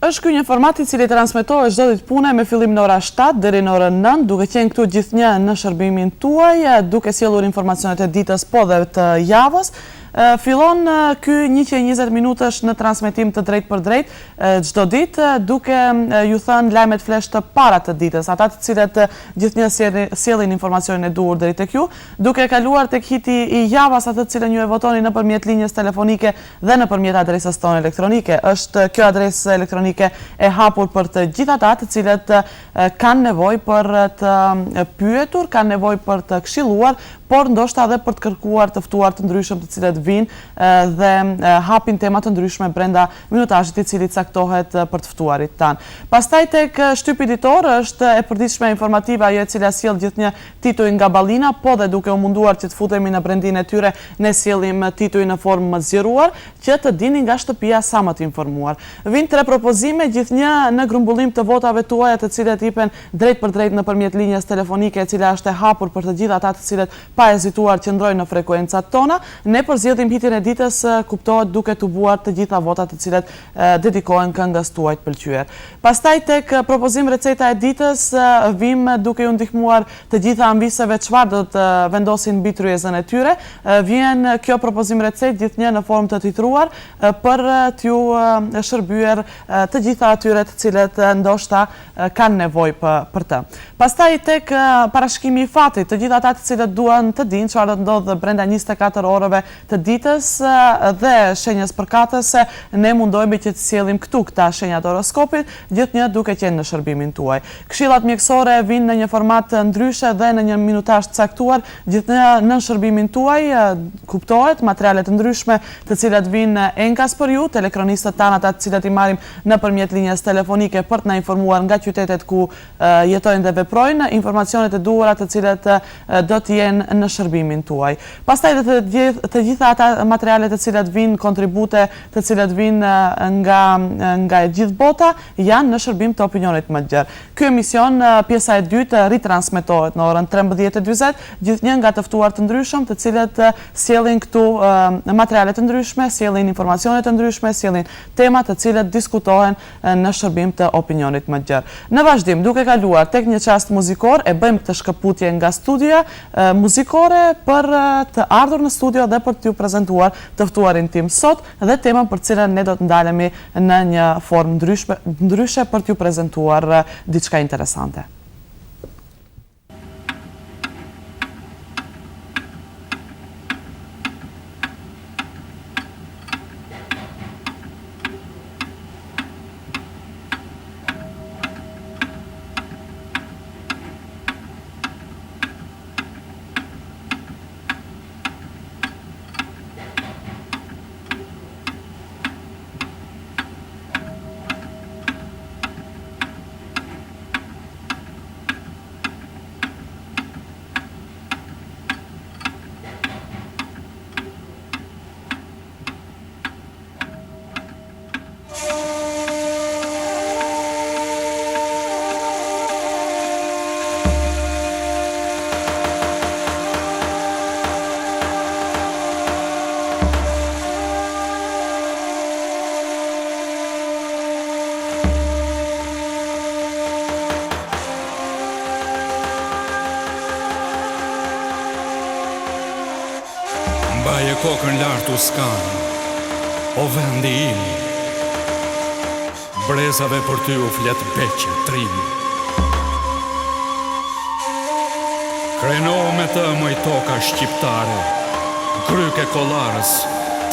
Është ky një format i cili transmetohet çdo ditë pune me fillim në ora 7 deri në orën 9, duke qenë këtu gjithnjë në shërbimin tuaj, duke sjellur informacionet e ditës po dhe të javës. Fillon ky 120 minutash në transmetim të drejt për drejt çdo ditë, duke ju thënë lajmet flesh të para të ditës, ata të cilët gjithnjë sjellin informacionin e duhur deri tek ju, duke kaluar tek hiti i javës, atë të cilën ju e votoni nëpërmjet linjës telefonike dhe nëpërmjet adresës tonë elektronike. Është kjo adresë elektronike e hapur për të gjithë ata të cilët kanë nevojë për të pyetur, kanë nevojë për të këshilluar, por ndoshta edhe për të kërkuar të ftuar të ndryshëm të cilët vinë dhe hapin tema të ndryshme brenda minutazhit i cili caktohet për të ftuarit tanë. Pastaj tek shtypi ditor është e përditshme informative ajo e cila sjell gjithnjë tituj nga ballina, po dhe duke u munduar që të futemi në brendin e tyre, ne sjellim tituj në formë më zgjeruar, që të dini nga shtëpia sa më të informuar. Vin 3 propozime, gjithnjë në grumbullim të votave tuaja, të cilet hipen drejt për drejt nëpërmjet linjës telefonike, e cila është e hapur për të gjithë ata të cilët pa hezituar qëndrojnë në frekuencat tona. Ne përzgjedhim hitin e ditës, kuptohet duke tubuar të gjitha votat të cilet dedikohen këngës tuaj të pëlqyer. Pastaj tek propozim receta e ditës, vim duke ju ndihmuar të gjitha ambiseve çfarë do të vendosin mbi tryezën e tyre. Vjen kjo propozim recet gjithnjë në formë të titruar për t'ju shërbyer të gjitha atyre të cilët ndoshta kanë nevojë për të. Pastaj tek parashikimi i fatit, të gjitha ata të cilët duan të dinë çfarë do të ndodhë brenda 24 orëve të ditës dhe shenjës përkatëse, ne mundohemi që të sjellim këtu këta shenjat horoskopit, gjithnjë duke qenë në shërbimin tuaj. Këshillat mjekësore vinë në një format ndryshe dhe në një minutazh të caktuar, gjithnjë në shërbimin tuaj, kuptohet, materiale të ndryshme të cilat vinë enkas për ju, telekronistët tanë, ata të cilat i marrim nëpërmjet linjës telefonike për të na informuar nga qytetet ku jetojnë dhe veprojnë, informacionet e duhura të cilat do të jenë në shërbimin tuaj. Pastaj të gjitha ata materialet të cilat vinë, kontribute të cilat vinë nga e gjithë bota, janë në shërbim të opinionit më të gjerë. Ky emision, pjesa e dytë, ritransmetohet në orën 13:40, gjithnjë nga të ftuar të ndryshëm, të cilët sjellin këtu materiale të ndryshme, sjellin informacione të ndryshme, sjellin tema të cilat diskutohen në shërbim të opinionit më të gjerë. Në vazhdim, duke kaluar tek një çast muzikor, e bëjmë këtë shkëputje nga studioja muzikore për të ardhur në studio dhe për t'ju prezantuar të ftuarin tim sot dhe temën për cilën ne do të ndalemi në një formë ndryshe për t'ju prezantuar diçka interesante. Mbaje kokën lartë u skanë, o vendi im, brezave për ty u flet beqe, trimi. Kreno me të mëj toka shqiptare, gryke kolarës,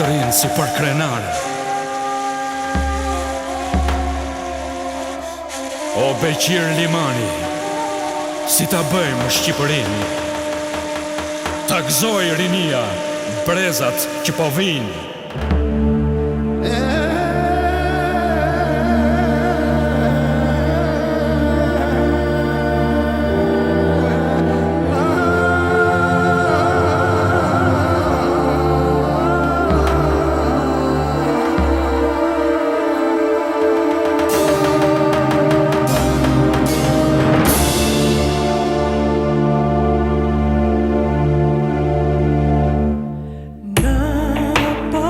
të rinë si për krenare. O beqir limani, si ta bëjmë Shqipërinë, ta gëzoj rinia, brezat që po vinë. Në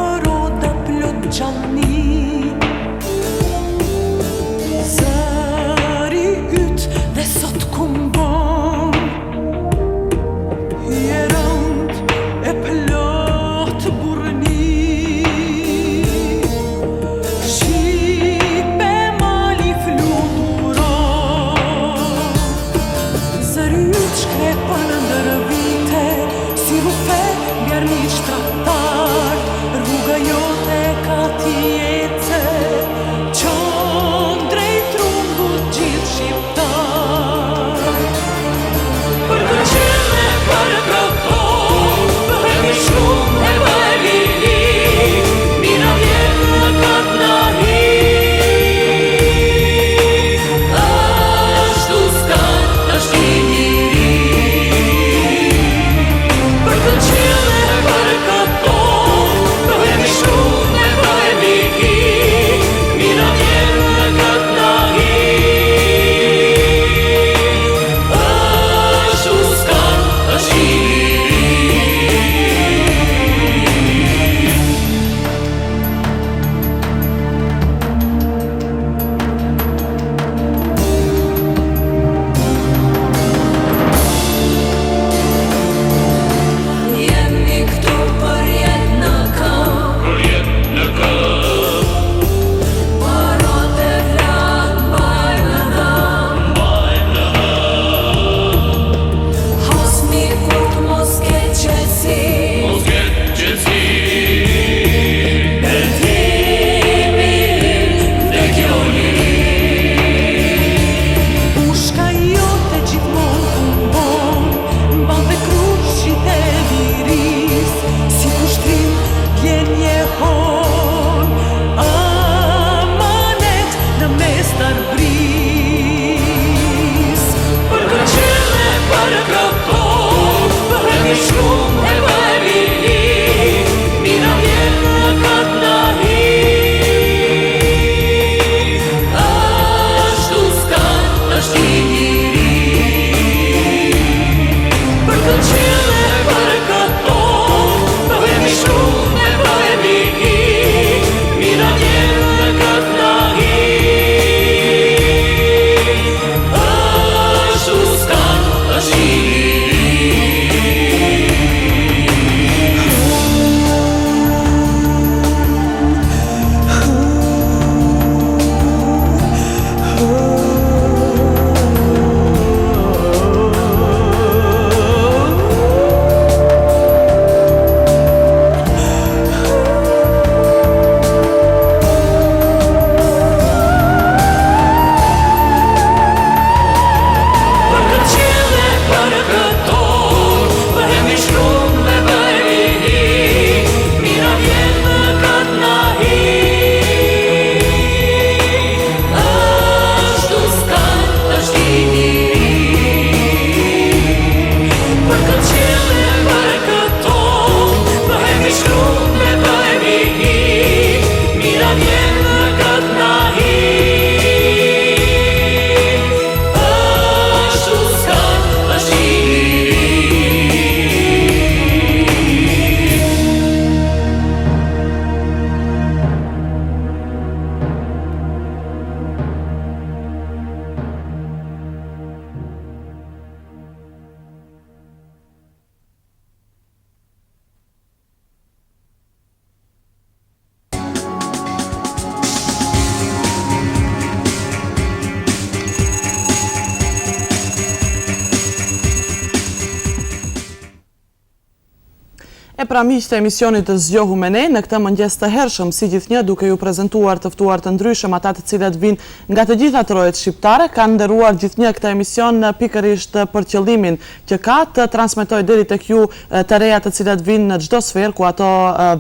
Syt shkrepën ndër vite, si rufe bjar mi shtratar, rruga jote ka tjece, qon drejt rrungut gjithë shqiptar. Për të qene për këto, bëhemi shumë e bëhemi li, mira vjen në katë nahi. E pra miq të emisionit të Zgjohu me ne, në këtë mëngjes të hershëm, si gjithnjë duke ju prezantuar të ftuar të ndryshëm, ata të cilët vinë nga të gjitha trojet shqiptare, kanë nderuar gjithnjë këtë emision pikërisht për qëllimin që ka të transmetojë deri tek ju të reja të cilët vinë në çdo sferë ku ato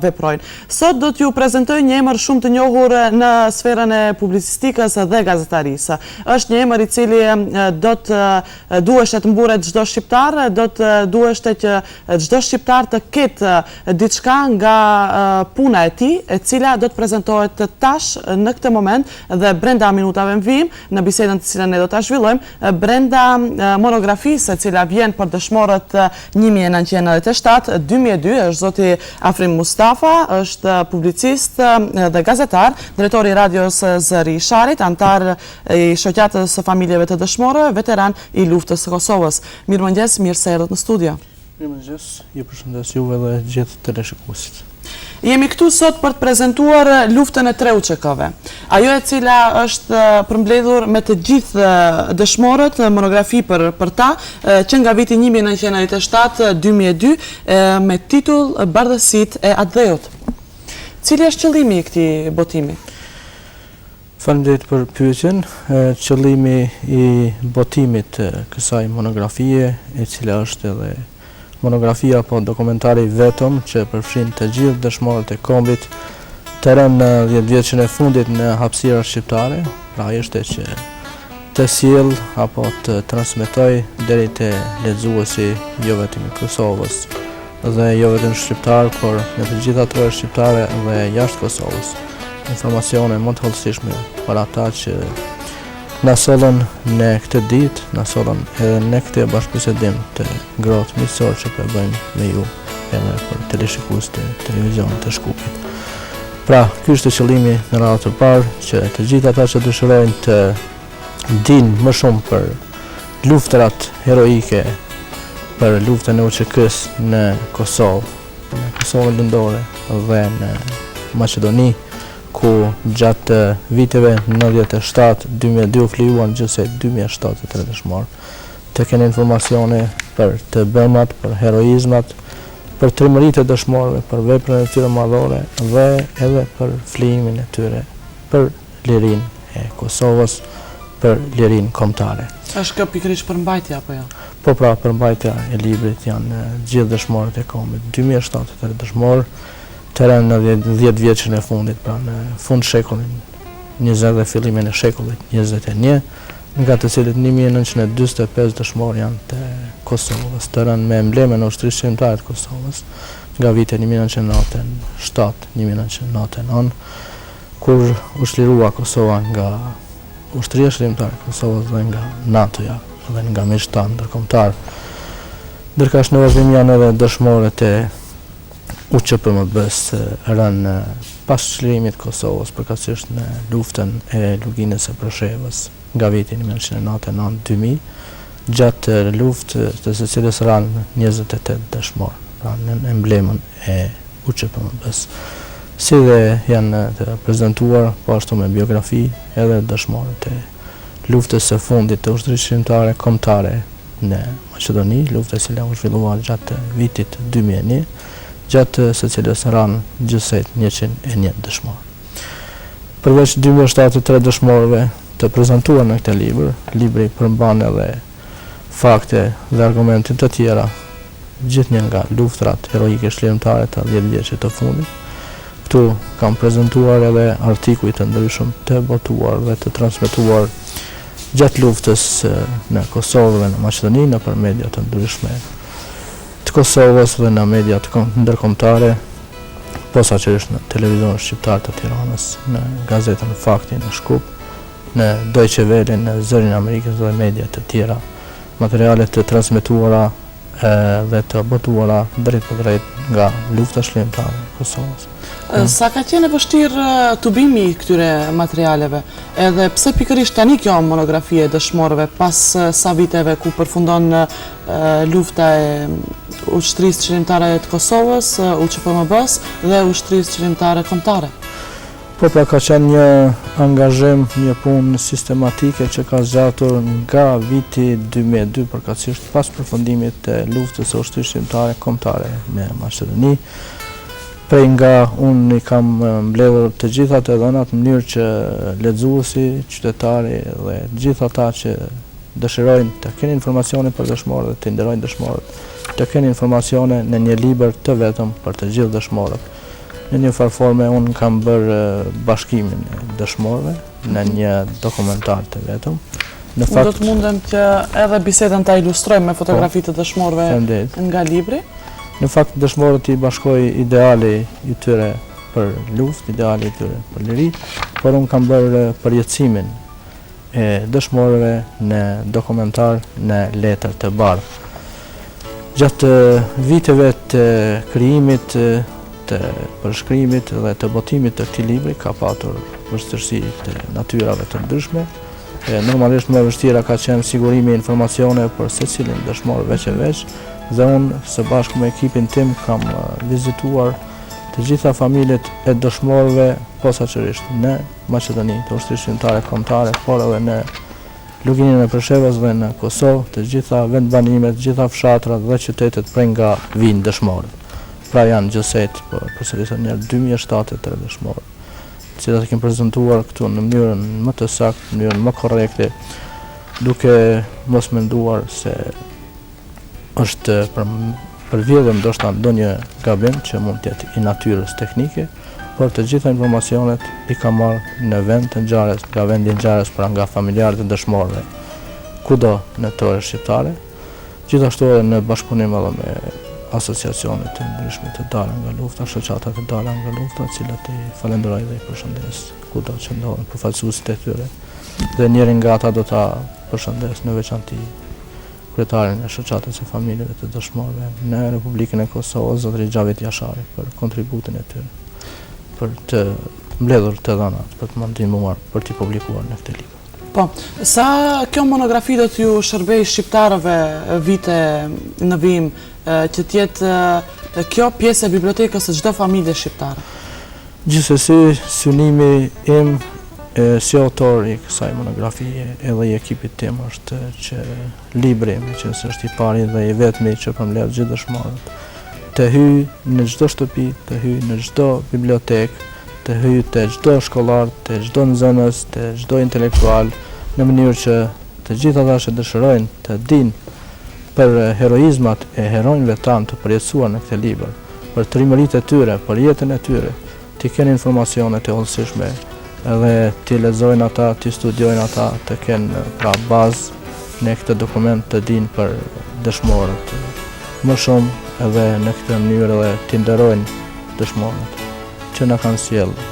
veprojnë. Sot do t'ju prezantoj një emër shumë të njohur në sferën e publicistikës dhe gazetarisë. Është një emër i cili do të duhej të mburet çdo shqiptar, do të duhej që çdo shqiptar të ketë diçka nga puna e tij, e cila do të prezantohet tash në këtë moment dhe brenda minutave në vijim në bisedën të cilën ne do ta zhvillojmë brenda monografisë e cila vjen për dëshmorët 1997-2002. Është zoti Afrim Mustafa, është publicist dhe gazetar, drejtori i radios Zëri i Sharit, antar i shoqatës së familjeve të dëshmorëve, veteran i luftës së Kosovës. Mirëmëngjes, mirë se erdhët në studio. Mirëmëngjes, ju përshëndes juve dhe gjithë teleshikuesit. Jemi këtu sot për të prezentuar luftën e Treuçekove. Ajo e cila është përmbledhur me të gjithë dëshmorët, monografi për ta, që nga viti 1997-2002 me titull Bardhësitë e Atdheut. Cili është qëllimi i këtij botimi? Faleminderit për pyetjen. Qëllimi i botimit të kësaj monografie, e cila është edhe monografia apo dokumentari vetëm që përfshin të gjithë dëshmorët e kombit të rënë në 10 vjeçën e fundit në hapësirat shqiptare, pra ishte që të sjell apo të transmetoj deri te lexuesi jo vetëm i Kosovës dhe jo vetëm shqiptar, por në të gjitha trojët shqiptare dhe jashtë Kosovës, informacione më të hollësishme për ata që na sollën në këtë ditë, na sollën edhe në këtë bashkëbisedim të ngrohtë miqësor që po e bëjmë me ju edhe për teleshikues të televizionit të Shkupit. Pra, ky është qëllimi në radhë të parë, që të gjithë ata që dëshirojnë të dinë më shumë për luftrat heroike, për luftën e UÇK-s në Kosovë, në Kosovën Lindore dhe në Maqedoni, ku gjatë viteve 97-2002 flijuan gjithsej 2073 dëshmorë, të kenë informacione për të bëmat, për heroizmat, për trimëritë e dëshmorëve, për veprën e tyre madhore dhe edhe për flijimin e tyre për lirinë e Kosovës, për lirinë kombëtare. Është kjo pikërisht përmbajtja apo jo? Po pra, përmbajtja e librit janë gjithë dëshmorët e kombit, 2073 dëshmorë, të rënë në 10 vjeçën e fundit, pra në fund shekullin 20 dhe fillimin e shekullit 21, nga të cilët 1945 dëshmorë janë të Kosovës, të rënë me emblemen e ushtrisë shqiptare të Kosovës, nga vite 1997-1999, kur u shlirua Kosova nga ushtria shqiptare të Kosovës dhe nga NATO-ja dhe nga miqtanë ndërkombëtar. Ndërkësh në vazhdim janë edhe dëshmorët e UÇPMB-s rënë pas çlirimit Kosovës, përkatësisht në luftën e luginës së Preshevës nga viti 1999-2000, gjatë luftës së cilës ranë 28 dëshmorë, pra në emblemën e UÇPMB-s. Si dhe janë të prezantuar po ashtu me biografi edhe dëshmorët e luftës së fundit të ushtrisë shqiptare kombëtare në Maqedoni, lufta e cila u zhvillua gjatë vitit 2001, gjatë së cilës ranë gjithsej 101 dëshmorë. Përveç 273 dëshmorëve të prezantuar në këtë libri përmban edhe fakte dhe argumente të tjera, gjithnjë nga luftrat heroike shqiptare të 10 vjeçit të fundit. Këtu kam prezantuar edhe artikuj të ndryshëm të botuar dhe të transmetuar gjatë luftës në Kosovë dhe në Maqedoni nëpër media të ndryshme të Kosovës dhe në media të ndërkombëtare, posaçërisht në televizionin shqiptar të Tiranës, në gazetën Fakti në Shkup, në Deutsche Welle, në Zërin e Amerikës dhe media të tjera, materiale të transmetuara dhe të botuara drejt për drejt nga lufta shqiptare e Kosovës. Sa ka qenë vështirë tubimi i këtyre materialeve, edhe pse pikërisht tani kjo monografie e dëshmorëve pas sa viteve ku përfundon lufta e ushtrisë shqiptare të Kosovës, UÇPMB-s dhe ushtrisë shqiptare kombëtare? Po pra, ka qenë një angazhim, një punë sistematike që ka zgjatur nga viti 2002, përkatësisht pas përfundimit të luftës së ushtrisë shqiptare kombëtare në Maqedoni. Prej nga unë i kam mbledhur të gjitha të dhënat në mënyrë që lexuesi, qytetari dhe gjithë ata që dëshirojnë të kenë informacione për dëshmorët dhe të nderojnë dëshmorët, të kenë informacione në një libër të vetëm për të gjithë dëshmorët. Në një farforme unë kam bërë bashkimin e dëshmorëve në një dokumentar të vetëm. Unë do të mundem që edhe bisedën ta ilustrojmë me fotografi të dëshmorëve nga libri. Në fakt, dëshmorët i bashkoj ideali i tyre për luftë, ideali i tyre për liri, por unë kam bërë përjetësimin e dëshmorëve në dokumentar në letër të bardhë. Gjatë viteve të krijimit, të përshkrimit dhe të botimit të këtij libri ka patur vështirësi të natyrave të ndryshme. Normalisht më vështira ka qenë sigurimi e informacione për secilin dëshmor veç e veç dhe unë së bashku me ekipin tim kam vizituar të gjitha familjet e dëshmorëve posaçërisht në Maqedoni, të ushtrisë shqiptare kombëtare, por edhe në luginën e Preshevës dhe në Kosovë, të gjitha vendbanimet, të gjitha fshatrat dhe qytetet prej nga vinë dëshmorët. Pra janë gjëset, përsërisë njerë 2073 dëshmorë, të cilat e kemi prezantuar këtu në mënyrën më të saktë, në mënyrën më korrekte, duke mos menduar se është për vjedhje ndoshta ndonjë gabim që mund të jetë i natyrës teknike, por të gjitha informacionet i ka marrë në vend të ngjarjes, nga vendi i ngjarjes, pra nga familjarët e dëshmorëve, kudo në tërë shqiptare, gjithashtu edhe në bashkëpunim edhe me asociacionet të ndryshme të dalë nga lufta, shoqata të dalë nga lufta, të cilat i falenderoj dhe i përshëndes kudo që ndodhen përfaqësuesit e tyre. Dhe njëri nga ata do ta përshëndes në veçanti kryetarin e shoqatës së familjeve të dëshmorëve në Republikën e Kosovës, zotëri Xhavit Jashari, për kontributin e tyre, për të mbledhur të dhënat, për të më ndihmuar, për t'i publikuar në këtë libër. Po, sa kjo monografi do t'ju shërbej shqiptarëve vite në vijim, që t'jetë kjo pjesë e bibliotekës së çdo familje shqiptare? Gjithsesi, synimi im si autor i kësaj monografie edhe i ekipit tim është që libri, që është i pari dhe i vetmi që përmbledh gjithë dëshmorët, të hyjë në çdo shtëpi, të hyjë në çdo bibliotekë, të hyjë te çdo shkollar, te çdo nxënës, te çdo intelektual, në mënyrë që të gjithë ata që dëshirojnë të dinë për heroizmat e heronjve tanë të përjetësuar në këtë libër, për trimëritë e tyre, për jetën e tyre, të kenë informacionet e hollësishme, edhe të lexojnë ata, të studiojnë ata, të kenë pra bazë në këtë dokument të dinë për dëshmorët më shumë, edhe në këtë mënyrë edhe të nderojnë dëshmorët që na kanë sjellë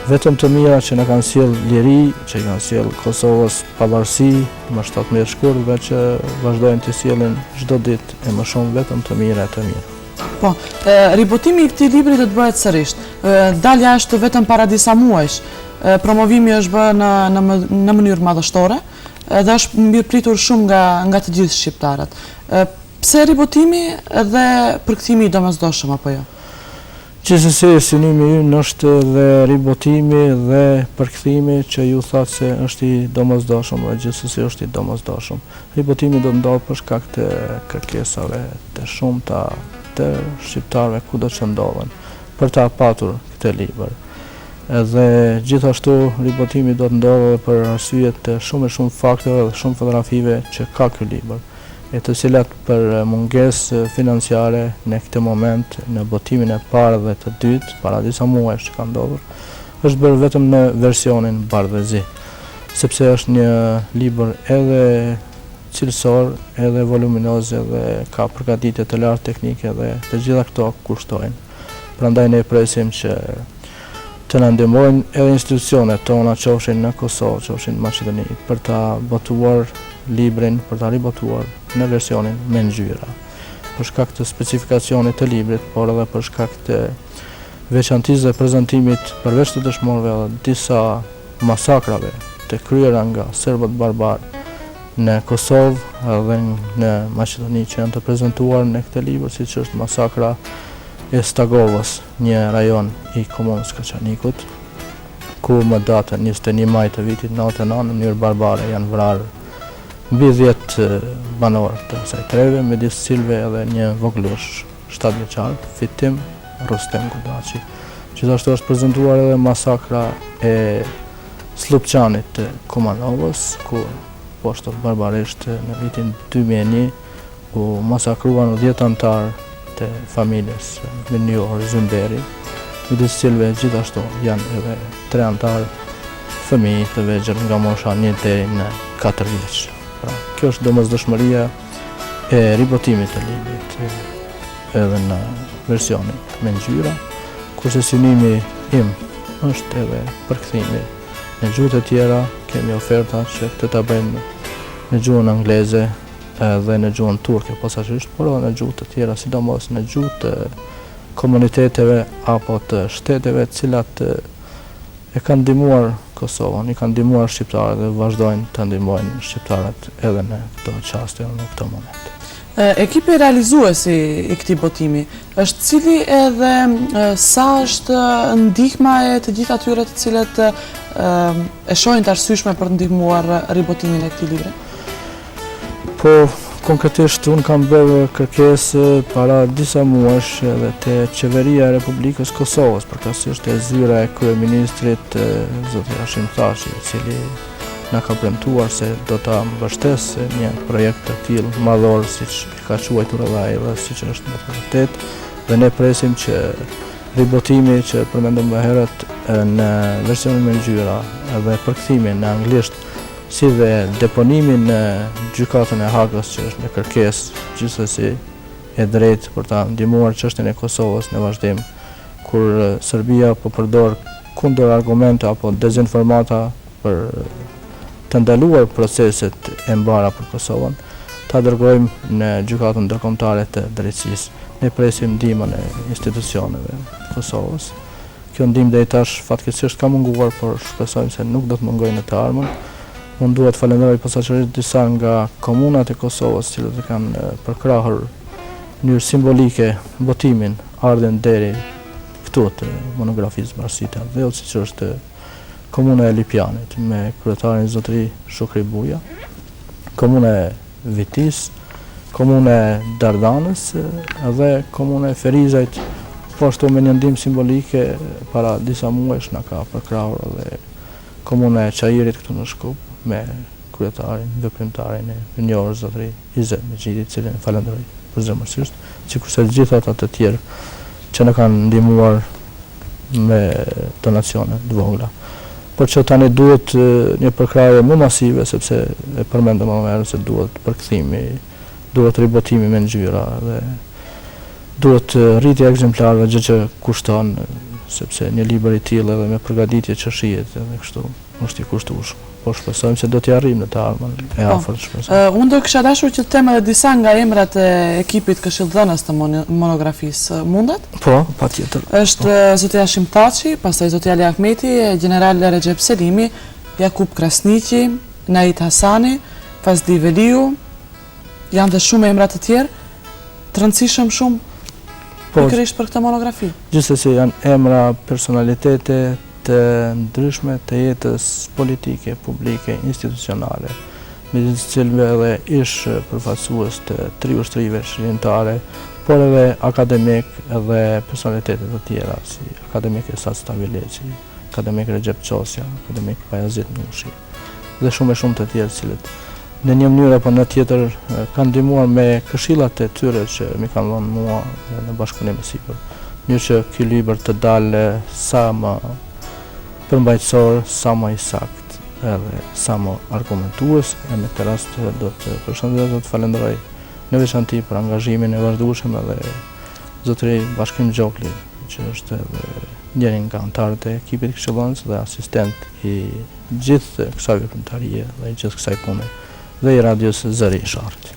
vetëm të mira, që na kanë sjellë liri, që i kanë sjellë Kosovës pavarësi më 17 shkurt, dhe që vazhdojnë të sjellin çdo ditë e më shumë vetëm të mira e të mira. Po, ribotimi i këtij libri do të bëhet sërish. Dalja është vetëm para disa muajsh. Promovimi është bërë në mënyrë madhështore dhe është mirëpritur shumë nga të gjithë shqiptarët. Pse ribotimi dhe përkthimi i domosdoshëm apo jo? Gjithsesi, synimi ynë është dhe ribotimi dhe përkthimi që ju thatë se është i domosdoshëm dhe gjithsesi është i domosdoshëm. Ribotimi do të ndodhë për shkak të kërkesave të shumta të shqiptarëve kudo që ndodhen për ta patur këtë libër. Edhe gjithashtu ribotimi do të ndodhë për arsye të shumë fakteve dhe shumë fotografive që ka ky libër, e të cilat për mungesë financiare në këtë moment, në botimin e parë dhe të dytë, para disa muajsh që ka ndodhur, është bërë vetëm në versionin bardhëzi, sepse është një libër edhe cilësor, edhe voluminoz, edhe ka përgatitje të lartë teknike dhe të gjitha këto kushtojnë. Prandaj ne presim që të na ndihmojnë edhe institucionet tona, qofshin në Kosovë, qofshin në Maqedoni, për ta botuar librin, për ta ribotuar në versionin me ngjyra, për shkak të specifikacionit të librit, por edhe për shkak të veçantisë dhe prezantimit përveç të dëshmorëve edhe disa masakrave të kryera nga serbët barbar në Kosovë edhe në Maqedoni që janë të prezantuar në këtë libër, siç është masakra e Stagovës, një rajon i komunës Kaçanikut, ku më datën 21 maj të vitit 99 në mënyrë barbare janë vrarë mbi 10 banorë të kësaj treve, midis cilëve edhe një voglush 7 vjeçar, fitim Rustem Gudaçi. Gjithashtu është prezantuar edhe masakra e Slupçanit të Kumanovës, ku poshtë barbarisht në vitin 2001 u masakruan 10 anëtar të familjes Minjor Zymberi, midis cilëve gjithashtu janë edhe 3 anëtar fëmijë të vegjël nga mosha 1 deri në 4 vjeç. Pra, kjo është domosdoshmëria e ribotimit të librit edhe në versionin me ngjyra, kurse synimi im është edhe përkthimi në gjuhët e tjera. Kemi oferta që këtë ta bëjmë në gjuhën angleze dhe në gjuhën turke posaçërisht, por edhe në gjuhë të tjera, sidomos në gjuhë të komuniteteve apo të shteteve të cilat e kanë ndihmuar Kosovën, i kanë ndihmuar shqiptarët dhe vazhdojnë të ndihmojnë shqiptarët edhe në këto çaste, në këto momente. Ekipi realizuesi i këtij botimi është cili edhe sa është ndihma e të gjithë atyre të cilët e shohin të arsyeshme për të ndihmuar ribotimin e këtij libri? Po, konkretisht unë kam bërë kërkesë para disa muajsh edhe te Qeveria e Republikës Kosovës, përkatësisht e zyra e kryeministrit zoti Hashim Thaçi, i cili na ka premtuar se do ta mbështesë një projekt të tillë madhor siç e ka quajtur edhe ai dhe siç është në vërtet, dhe ne presim që ribotimi që përmendëm më herët në versionin me ngjyra edhe përkthimin në anglisht si dhe deponimin në gjykatën e Hagës që është në kërkesë gjithsesi e drejtë për ta ndihmuar çështjen e Kosovës në vazhdim, kur Serbia po përdor kundër argumente apo dezinformata për të ndaluar proceset e mbara për Kosovën, ta dërgojmë në gjykatën ndërkombëtare të drejtësisë. Ne presim ndihmën e institucioneve të Kosovës. Kjo ndihmë deri tash fatkeqësisht ka munguar, por shpresojmë se nuk do të mungojë në të ardhmen. Unë dua të falenderoj posaçërisht disa nga komunat e Kosovës, që e kanë përkrahur në mënyrë simbolike botimin, ardhen deri këtu të monografisë Marsitë Adheut, siç është Komuna e Lipjanit me kryetarin zotëri Shukri Buja, Komuna e Vitis, Komuna e Dardanës dhe Komuna e Ferizajt, po ashtu me një ndihmë simbolike para disa muajsh na ka përkrahur edhe Komuna e Çajirit këtu në Shkup me kryetarin, veprimtarin e njohur zotëri Izet Mexhidi, i cilin falenderoj përzemërsisht, sikurse të gjithë ata të tjerë që na kanë ndihmuar me donacione të vogla. Por që tani duhet një përkrahje më masive, sepse e përmendëm më herët se duhet përkthimi, duhet ribotimi me ngjyra dhe duhet rritja e ekzemplarëve, gjë që kushton, sepse një libër i tillë edhe me përgatitje që shihet edhe kështu është i kushtueshëm. Po shpresojmë se do t'i arrijmë në të ardhmen e afërt, shpresoj. Unë do kisha dashur që të them edhe disa nga emrat e ekipit këshilldhënës të monografisë. Mundet? Po, patjetër. Është zoti Hashim Thaçi, pastaj zoti Ali Ahmeti, general Recep Selimi, Jakub Krasniqi, Nait Hasani, Fazli Veliu, janë dhe shumë emra të tjerë, të rëndësishëm shumë pikërisht për këtë monografi. Gjithsesi janë emra, personalitete të ndryshme të jetës politike, publike, institucionale, midis të cilëve edhe ish përfaqësues të tri ushtrive shërimtare, por edhe akademik edhe personalitetet të tjera, si akademik Esat Stavileçi, akademik Recep Çosja, akademik Bayazit Nushi, dhe shumë e shumë të tjerë, cilët në një mënyrë apo në tjetër kanë ndihmuar me këshillat e tyre që mi kanë dhënë mua në bashkëpunim me sipër, një që ky libër të dalë sa më përmbajtësor, sa më i sakt edhe sa më argumentues, e në këtë rast do të përshëndes, do të falenderoj në veçanti për angazhimin e vazhdueshëm edhe zotëri Bashkim Gjokli, që është edhe njëri nga anëtarët e ekipit këshillëdhënës dhe asistent i gjithë kësaj veprimtarie dhe i gjithë kësaj pune dhe i radios Zëri i Sharrit.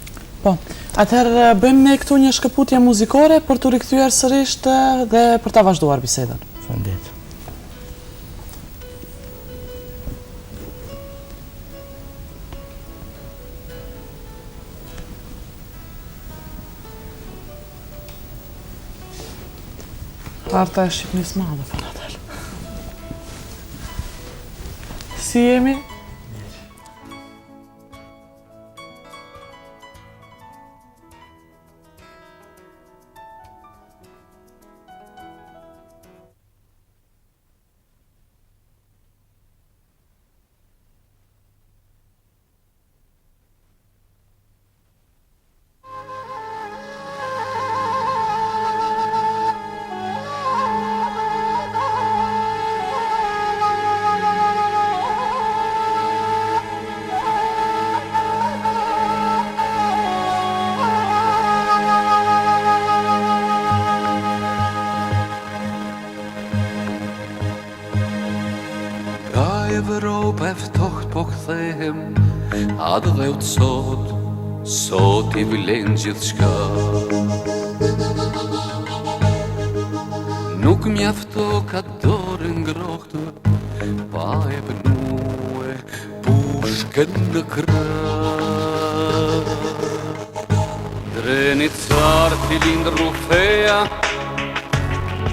Po, atëherë bëjmë ne këtu një shkëputje muzikore për të rikthyer sërish dhe për ta vazhduar bisedën. Faleminderit. Harta e Shqipënisë madhe, falatel. Si jemi? Evropë e ftoht po kthehem, atë dhe utë sot I vlen gjithçka. Nuk mjafto ka dorë ngrohtë, pa e pënue pushkën në krah. Treni car t'i lind rufeja,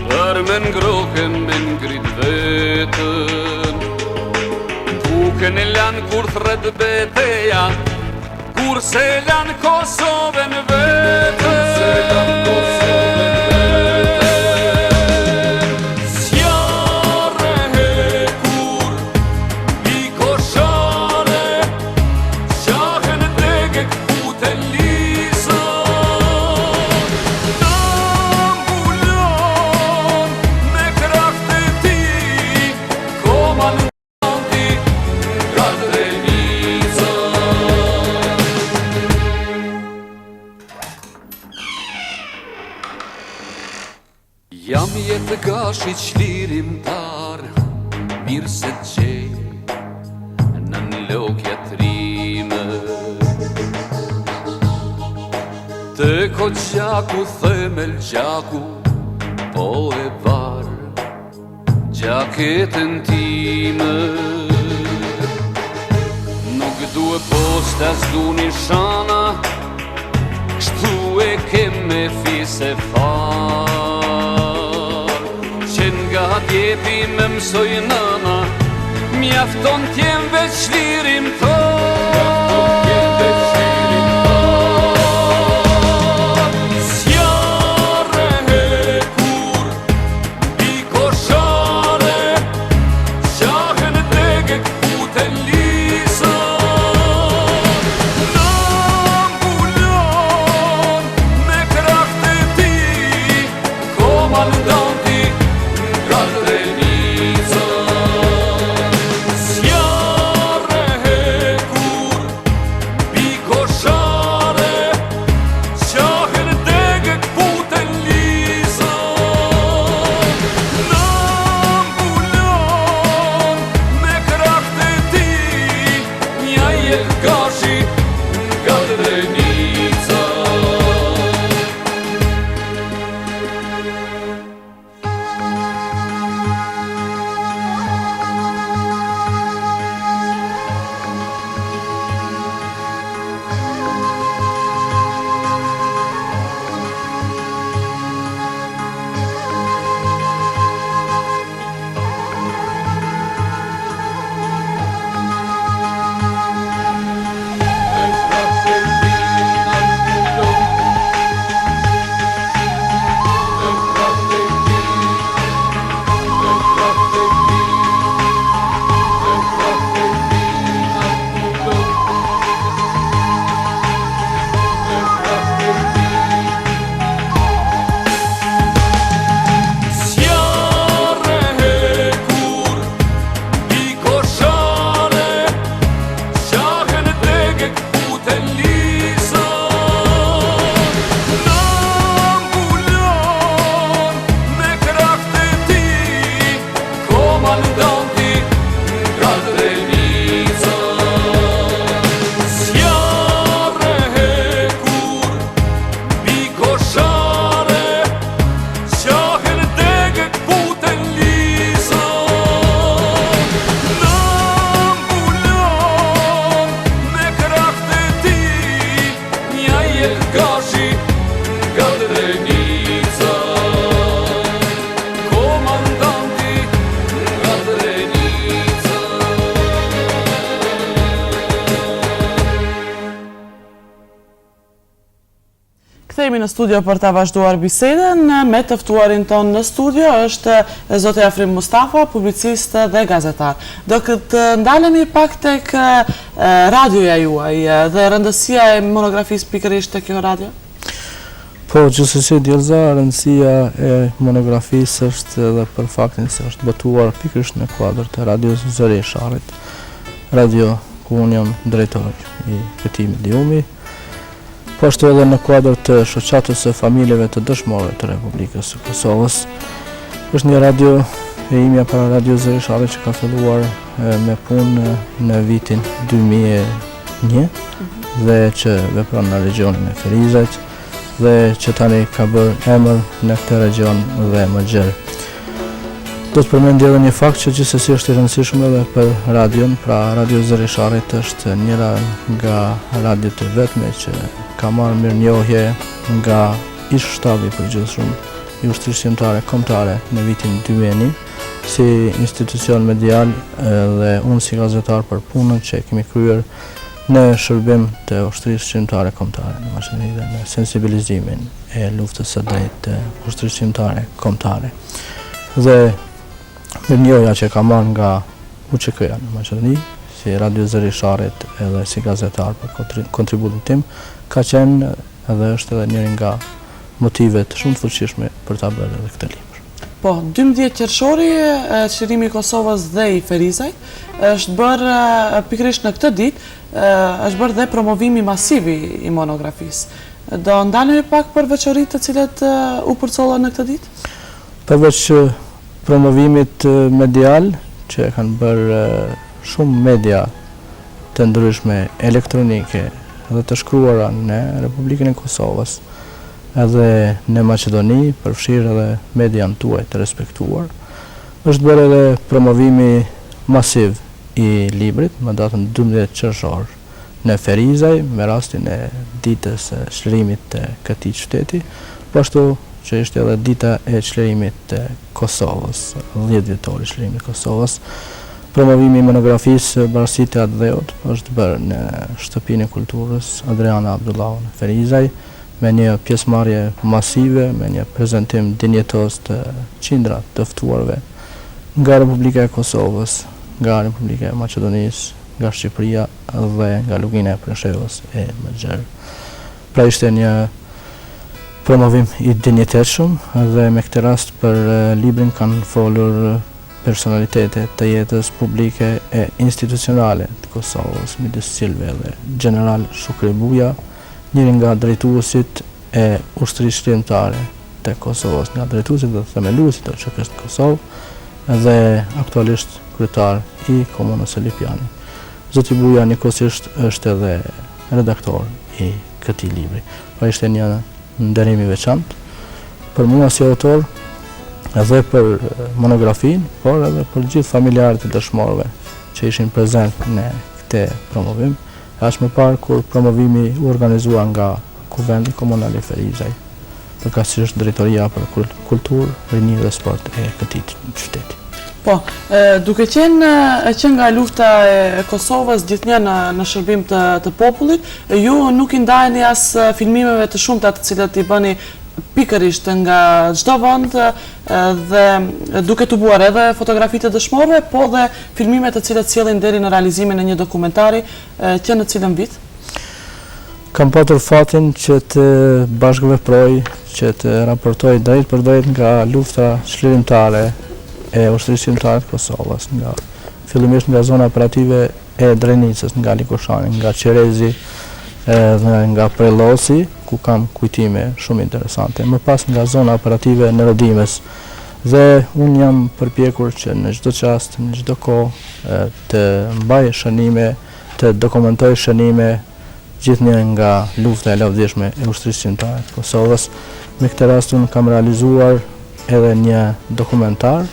për me ngrohe me ngrit vetën. Buken e lan kur thret beteja, kur se lan Kosovën vetën. Jam jetë gashi qlirimtar, mirë se gjej në logja trime. Të ko gjaku themel gjaku, po e var gjaketën time. Nuk du e posta s'du një shana, kështu e keme fise far. Nga djepi me mësoj nëna, mjafton t'jem veç lirim të. Kthehemi në studio për ta vazhduar bisedën. Me të ftuarin ton në studio është zoti Afrim Mustafa, publicist dhe gazetar. Do të ndalemi pak tek radioja juaj dhe rëndësia e monografisë pikërisht tek kjo radio. Po, gjithsesi Djelza, rëndësia e monografisë është edhe për faktin se është botuar pikërisht në kuadër të radios Zëri e Sharrit, radio ku unë jam drejtor i këtij mediumi. Po ashtu edhe në kuadër të shoqatës së familjeve të dëshmorëve të Republikës së Kosovës. Është një radio e imja para radio Zëri i Sharrit që ka filluar me punë në vitin 2001 dhe që vepron në regionin e Ferizajt dhe që tani ka bërë emër në këtë region dhe më gjerë. Do të përmendi edhe një fakt që gjithsesi është i rëndësishëm edhe për radion, pra radio Zëri i Sharrit është njëra nga radiot e vetme që ka marrë mirënjohje nga ish shtabi i përgjithshëm i ushtrisë shqiptare kombëtare në vitin 2000 si institucion medial dhe unë si gazetar për punën që kemi kryer në shërbim të ushtrisë shqiptare kombëtare në Maqedoni dhe në sensibilizimin e luftës së drejtë të ushtrisë shqiptare kombëtare. Dhe mirënjohja që ka marrë nga UÇK-ja në Maqedoni, si Radio Zëri Sharrit edhe si gazetar për kontributin tim, ka qenë edhe është edhe njëri nga motivet shumë të fuqishme për ta bërë edhe këtë libër. Po, 12 qershori, çlirimi i Kosovës dhe i Ferizajt është bërë pikërisht në këtë ditë, është bërë dhe promovimi masiv i monografisë. Do ndalemi pak për veçoritë të cilat u përcollën në këtë ditë? Përveç promovimit medial që kanë bërë shumë media të ndryshme elektronike dhe të shkruara në Republikën e Kosovës, edhe në Maqedoni, përfshirë edhe median tuaj të respektuar, është bërë edhe promovimi masiv i librit më datën 12 qershor në Ferizaj me rastin e ditës së çlirimit të këtij qyteti, po ashtu që ishte edhe dita e çlirimit të Kosovës, 10 vjetori i çlirimit të Kosovës. Promovimi i monografisë Barësitë e Atë është bërë në Shtëpinë e Kulturës Adriana Abdullahu në Ferizaj, me një pjesëmarrje masive, me një prezantim dinjetos të qindra të ftuarve nga Republika e Kosovës, nga Republika e Maqedonisë, nga Shqipëria dhe nga Lugina e Preshevës e Mëxher. Pra ishte një promovim i dinjitetshëm dhe me këtë rast për librin kanë folur personalitete të jetës publike e institucionale të Kosovës, midis cilëve dhe General Shukri Buja, njëri nga drejtuesit e ushtrisë shqiptare të Kosovës, nga drejtuesit dhe themeluesit të UÇK-s të Kosovë dhe aktualisht kryetar i komunës së Lipjanit. Zoti Buja njëkohësisht është edhe redaktor i këtij libri. Pra ishte një nderim i veçantë për mua si autor edhe për monografinë, por edhe për gjithë familjarët e dëshmorëve që ishin prezent në këtë promovim. Ashtë më parë kur promovimi u organizua nga Kuvendi Komunal i Ferizaj, përkatësisht Drejtoria për Kulturë, Rini dhe Sport e këtij qyteti. Po, duke qenë që nga lufta e Kosovës gjithnjë në shërbim të popullit, ju nuk i ndajeni as filmimeve të shumta të cilat i bëni pikërisht nga çdo vend dhe duke tubuar edhe fotografitë të dëshmorëve, po dhe filmime të cilat sjellin deri në realizimin e një dokumentari që në cilën vit? Kam patur fatin që të bashkëveproj, që të raportoj drejt për drejt nga lufta çlirimtare e ushtrisë shqiptare të Kosovës, fillimisht nga zona operative e Drenicës, nga Likoshani, nga Qerezi dhe nga Prelosi, ku kam kujtime shumë interesante, më pas nga zona operative në Rodimes. Dhe unë jam përpjekur që në çdo çast, në çdo kohë të mbaj shënime, të dokumentoj shënime gjithnjë nga lufta e lavdishme e ushtrisë shqiptare të Kosovës. Me këtë rast unë kam realizuar edhe një dokumentar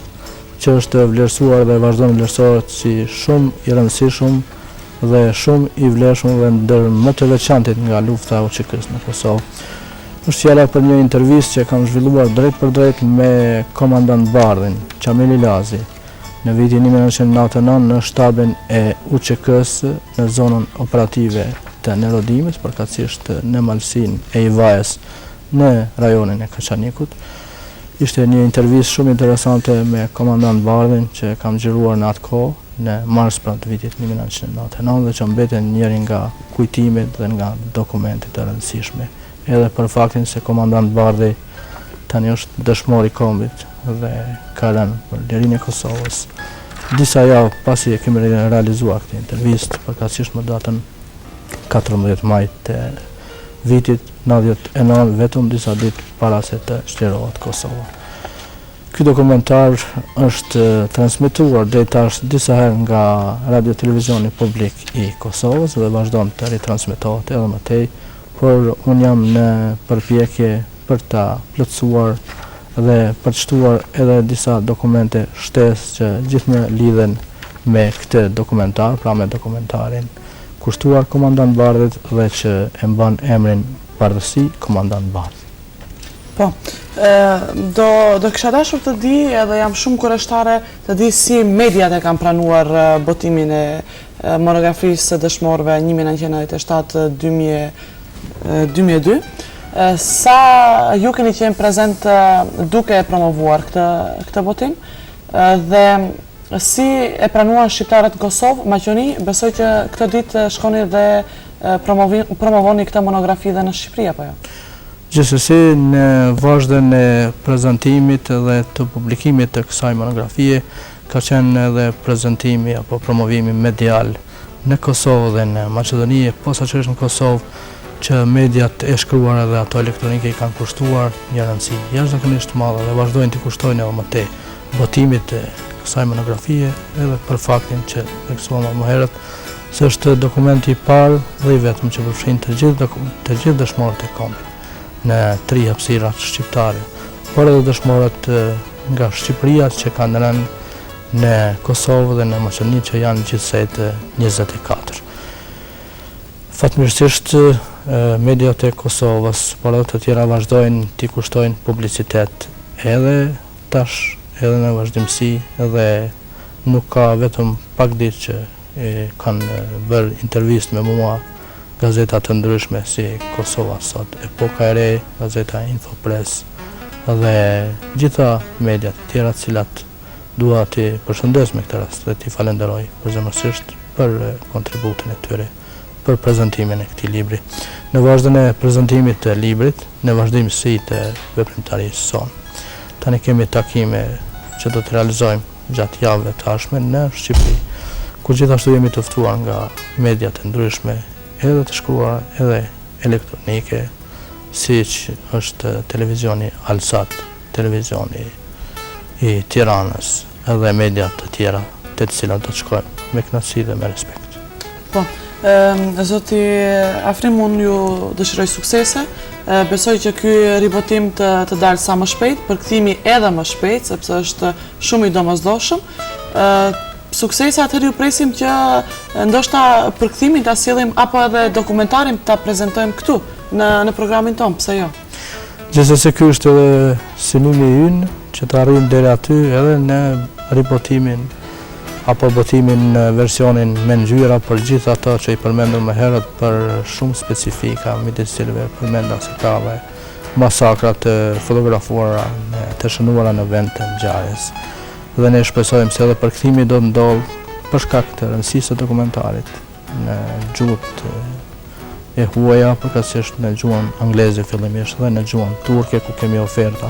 që është vlerësuar dhe vazhdon vlerësohet si shumë i rëndësishëm dhe shumë i vlefshëm dhe ndër më të veçantit nga lufta e UÇK-s në Kosovë. Është fjala për një intervistë që kam zhvilluar drejt për drejt me komandant Bardhin, Qamili Lazi, në vitin 1999 në shtabin e UÇK-s në zonën operative të Nerodimes, përkatësisht në malsinë e Ivajës në rajonin e Kaçanikut. Ishte një intervistë shumë interesante me komandant Bardhin që kam xhiruar në atë kohë, në mars pra të vitit 1999 dhe që mbeten njëri nga kujtimet dhe nga dokumentet të rëndësishme. Edhe për faktin se komandant Bardhi tani është dëshmor i kombit dhe ka rënë për lirinë e Kosovës. Disa javë pasi e kemi realizuar këtë intervistë, përkatësisht më datën 14 maj të vitit 99, vetëm disa ditë para se të çlirohet Kosova. Ky dokumentar është transmetuar deri tash disa herë nga Radio Televizioni Publik i Kosovës dhe vazhdon të ritransmetohet edhe më tej, por unë jam në përpjekje për ta plotësuar dhe për të shtuar edhe disa dokumente shtesë që gjithnjë lidhen me këtë dokumentar, pra me dokumentarin kushtuar komandant Bardhit dhe që e mban emrin Bardhësi, komandant Bardh. Po, do kisha dashur të di, edhe jam shumë kurioztare të di si mediat e kanë pranuar botimin e monografisë së dëshmorëve 1997-2002. Sa ju keni qenë prezent duke e promovuar këtë botim dhe si e pranuan shqiptarët në Kosovë, Maqedoni, besoj që këtë ditë shkoni dhe promovoni këtë monografi dhe në Shqipëri apo jo? Gjithsesi, në vazhdën e prezantimit dhe të publikimit të kësaj monografie, ka qenë edhe prezantimi apo promovimi medial në Kosovë dhe në Maqedoni, posaçërisht në Kosovë, që mediat e shkruar edhe ato elektronike i kanë kushtuar një rëndësi jashtëzakonisht të madhe dhe vazhdojnë të kushtojnë edhe më tej botimit të kësaj monografie, edhe për faktin që theksuam më herët se është dokumenti i parë dhe i vetëm që përfshin të gjithë dëshmorët e kombit në 3 hapësirat shqiptare, por edhe dëshmorët nga Shqipëria që kanë rënë në Kosovë dhe në Maqedoni që janë gjithsej të 24. Fatmirësisht mediat e Kosovës, por edhe të tjera vazhdojnë t'i kushtojnë publicitet edhe tash, edhe në vazhdimsi, edhe nuk ka vetëm pak ditë që kanë bërë intervistë me mua gazeta të ndryshme si Kosova Sot, Epoka e Re, gazeta Infopress dhe gjitha mediat të tjera të cilat dua t'i përshëndes me këtë rast dhe t'i falenderoj përzemërsisht për kontributin e tyre për prezantimin e këtij libri. Në vazhdën e prezantimit të librit, në vazhdimsi të veprimtarisë sonë, tani kemi takime që do të realizojmë gjatë javëve të ardhshme në Shqipëri, ku gjithashtu jemi të ftuar nga mediat e ndryshme, edhe të shkruara edhe elektronike, siç është televizioni Alsat, televizioni i Tiranës, edhe media të tjera, të cilat do të shkojmë me kënaqësi dhe me respekt. Po, zoti Afrim, unë ju dëshiroj suksese. Besoj që ky ribotim të dalë sa më shpejt, përkthimi edhe më shpejt, sepse është shumë i domosdoshëm. Suksese atëherë ju presim që ndoshta përkthimin ta sjellim apo edhe dokumentarin ta prezantojmë këtu në programin ton, pse jo? Gjithsesi ky është edhe synimi ynë që të arrijmë deri aty edhe në ribotimin apo botimin në versionin me ngjyra për gjithë ato që i përmendëm më herët për shumë specifika, midis cilëve përmenda se ka dhe masakrat të fotografuara, të shënuara në vend të ngjarjes. Dhe ne shpresojmë se edhe përkthimi do të ndodhë për shkak të rëndësisë së dokumentarit në gjuhët e huaja, përkatësisht në gjuhën angleze fillimisht dhe në gjuhën turke, ku kemi oferta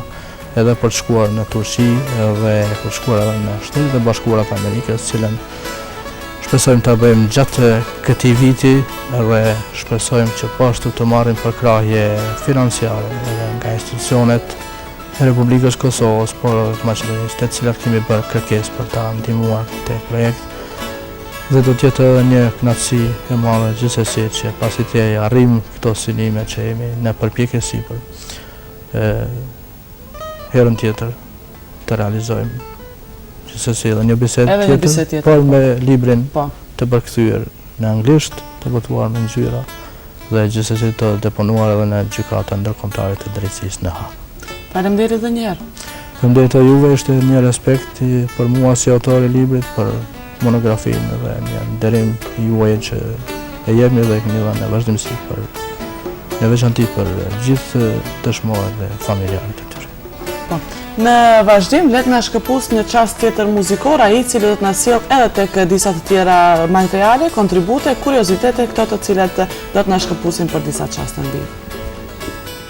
edhe për të shkuar në Turqi dhe për të shkuar edhe në Shtetet e Bashkuara të Amerikës, cilën shpresojmë ta bëjmë gjatë këtij viti dhe shpresojmë që po ashtu të marrim përkrahje financiare edhe nga institucionet e Republikës Kosovës, por edhe të Maqedonisë, të cilat kemi bërë kërkesë për ta ndihmuar këtë projekt. Dhe do të jetë edhe një kënaqësi e madhe gjithsesi që pasi të arrijm këto synime që jemi në përpjekje për herën tjetër të realizojmë gjithsesi edhe një bisedë tjetër, por me librin të përkthyer në anglisht, të botuar me ngjyra dhe gjithsesi të deponuar edhe në gjykatën ndërkombëtare të drejtësisë në Hag. Faleminderit edhe një herë. Faleminderit a juve, është një respekt për mua si autor i librit, për monografinë dhe një nderim juaj që e jepni dhe keni dhënë në vazhdimsi për në veçanti për gjithë dëshmorët dhe familjarët e tyre. Po. Në vazhdim, le të na shkëpus një çast tjetër muzikor, ai i cili do të na sjellë edhe tek disa të tjera materiale, kontribute, kuriozitete, këto të cilat do të na shkëpusin për disa çaste mbi.